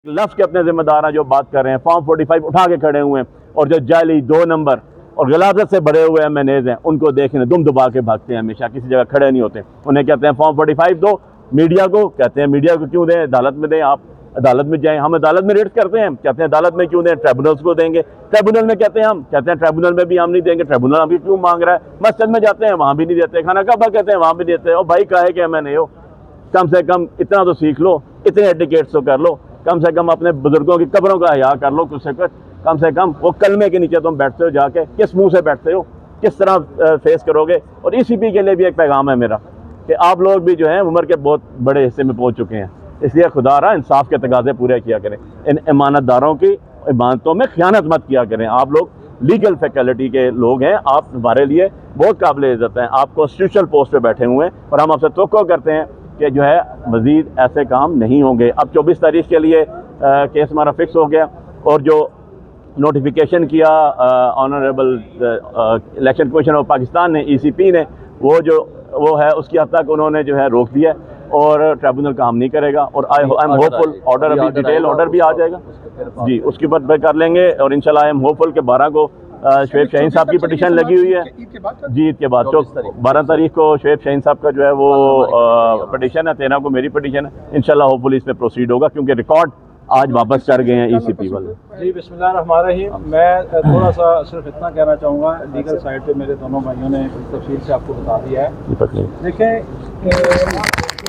लफ्ज़ के अपने जिम्मेदार हैं जो बात कर रहे हैं, फॉर्म 45 उठा के खड़े हुए हैं और जो जाली 2 नंबर और गलाजत से भरे हुए एमएनएज हैं उनको देखने दुम दबा के भागते हैं, हमेशा किसी जगह खड़े नहीं होते। उन्हें कहते हैं फॉर्म 45 दो, मीडिया को कहते हैं मीडिया को क्यों दें, अदालत में दें, आप अदालत में जाएं, हम अदालत में रेट्स करते हैं, कहते हैं अदालत में क्यों दें, ट्रिब्यूनल्स को देंगे, ट्रिब्यूनल में कहते हैं ट्रिब्यूनल में भी हम नहीं देंगे, ट्रिब्यूनल अभी क्यों मांग रहा है, मस्जिद में जाते हैं वहाँ भी नहीं देते, खाना काबा कहते हैं वहाँ भी नहीं देते। और भाई काहे के मैंने हो, कम से कम इतना तो सीख लो, इतने एडिकेट्स तो कर लो, कम से कम अपने बुजुर्गों की कब्रों का हया कर लो, कुछ से कुछ कम से कम वो कलमे के नीचे तुम बैठते हो, जाके किस मुंह से बैठते हो, किस तरह फेस करोगे। और ईसीपी के लिए भी एक पैगाम है मेरा कि आप लोग भी जो हैं उम्र के बहुत बड़े हिस्से में पहुंच चुके हैं, इसलिए खुदा रहा इंसाफ के तकाजे पूरे किया करें, इन ईमानतदारों की इमानतों में खयानत मत किया करें। आप लोग लीगल फैकल्टी के लोग हैं, आप हमारे लिए बहुत काबिल इज़्ज़त हैं, आप कॉन्स्टिट्यूशनल पोस्ट पे बैठे हुए हैं और हम आपसे तवक्को करते हैं कि जो है मज़ीद ऐसे काम नहीं होंगे। अब 24 तारीख के लिए केस हमारा फिक्स हो गया और जो नोटिफिकेशन किया honourable election commission of Pakistan ने, ईसीपी ने, वो है उसकी हद तक उन्होंने जो है रोक दिया और ट्रिब्यूनल काम नहीं करेगा। और आई एम होपफुल ऑर्डर अभी डिटेल ऑर्डर भी आ जाएगा जी, उसके बाद कर लेंगे। और इंशाल्लाह आई एम होपफुल के 12 को शुएब शाहीन साहब की पिटीशन लगी हुई है जी, ईद के बाद 12 तारीख को शुएब शाहीन साहब का जो है वो पिटीशन है, 13 को मेरी पिटीशन है। इंशाल्लाह होपफुली इस पे प्रोसीड होगा क्योंकि रिकॉर्ड आज वापस कर गए हैं ईसीपी वाले। जी बिस्मिल्लाहिर्रहमानिर्रहीम। मैं थोड़ा सा सिर्फ इतना कहना चाहूँगा, लीगल साइड पे मेरे दोनों भाइयों ने तफसील से आपको बता दिया है। देखें,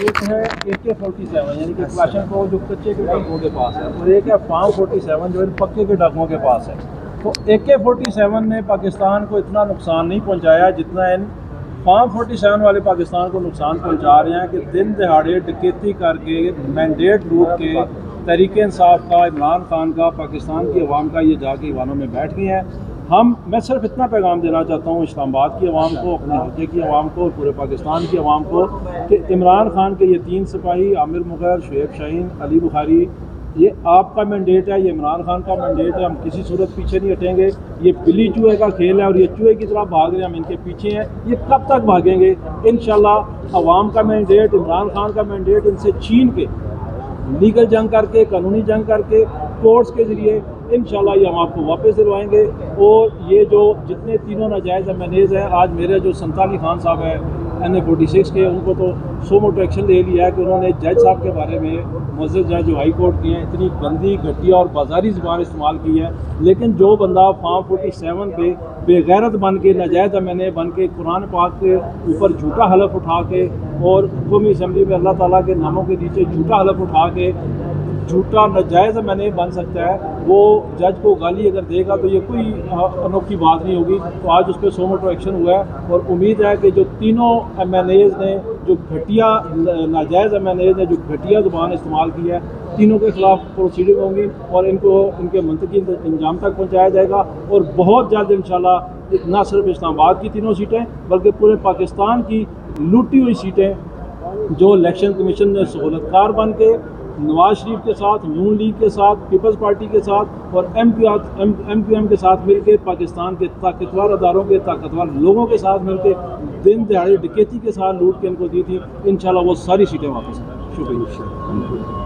एक है AK-47 यानी कि क्लाशन को जो कच्चे के डाकुओं के पास है, और एक है फार्म 47 जो पक्के के डाकुओं के पास है। तो AK-47 ने पाकिस्तान को इतना नुकसान नहीं पहुंचाया जितना इन फार्म 47 वाले पाकिस्तान को नुकसान पहुंचा रहे हैं कि दिन दहाड़े डकैती करके मैंडेट लूट के तहरीक इंसाफ का, इमरान खान का, पाकिस्तान की अवाम का ये जाके ईवानों में बैठ गए हैं। मैं सिर्फ इतना पैगाम देना चाहता हूँ इस्लामाबाद की अवाम को, अपने हल्के की अवाम को और पूरे पाकिस्तान की अवाम को कि इमरान खान के ये 3 सिपाही आमिर मुगैर, शुएब शाहीन, अली बुखारी, ये आपका मैंडेट है, ये इमरान खान का मैंडेट है, हम किसी सूरत पीछे नहीं हटेंगे। ये बिल्ली चूहे का खेल है और ये चूहे की तरह भाग रहे हैं, हम इनके पीछे हैं, ये कब तक भागेंगे। इंशाल्लाह अवाम का मैंडेट, इमरान खान का मैंडेट इनसे छीन के लीगल जंग करके, कानूनी जंग करके, कोर्ट्स के ज़रिए इंशाल्लाह ये हम आपको वापस दिलवाएंगे। और ये जो जितने तीनों नाजायज़ एमएनएज हैं, आज मेरे जो संताली खान साहब हैं NA-46 के, उनको तो सो मोटो एक्शन ले लिया है कि उन्होंने जज साहब के बारे में, मुअज़्ज़ज़ जज जो हाई कोर्ट के हैं, इतनी गंदी, घटिया और बाजारी ज़ुबान इस्तेमाल की है। लेकिन जो बंदा फार्म 47 पे बेगैरत बन के, नाजायज़ एमएनए बन के, कुरान पाक के ऊपर झूठा हलफ उठा के और कौमी असम्बली में अल्लाह ताला के नामों के नीचे झूठा हलफ उठा के झूठा नाजायज़ मैंने बन सकता है, वो जज को गाली अगर देगा तो ये कोई अनोखी बात नहीं होगी। तो आज उस पर सो मोटो एक्शन हुआ है और उम्मीद है कि जो तीनों एमएनएज ने जो घटिया नाजायज़ एमएनएज ने जो घटिया ज़ुबान इस्तेमाल की है, तीनों के ख़िलाफ़ प्रोसीडिंग होंगी और इनको इनके मंतकी इंजाम तक पहुँचाया जाएगा। और बहुत जल्द इंशाल्लाह ना सिर्फ इस्लामाबाद की तीनों सीटें बल्कि पूरे पाकिस्तान की लूटी हुई सीटें जो इलेक्शन कमीशन ने सहूलतकार बन के नवाज शरीफ के साथ, नून लीग के साथ, पीपल्स पार्टी के साथ और MQM के साथ मिलकर, पाकिस्तान के ताकतवर अदारों के, ताकतवर लोगों के साथ मिलकर दिन दहाड़े डकैती के साथ लूट के इनको दी थी, इंशाल्लाह वो सारी सीटें वापस आएंगी। शुक्रिया।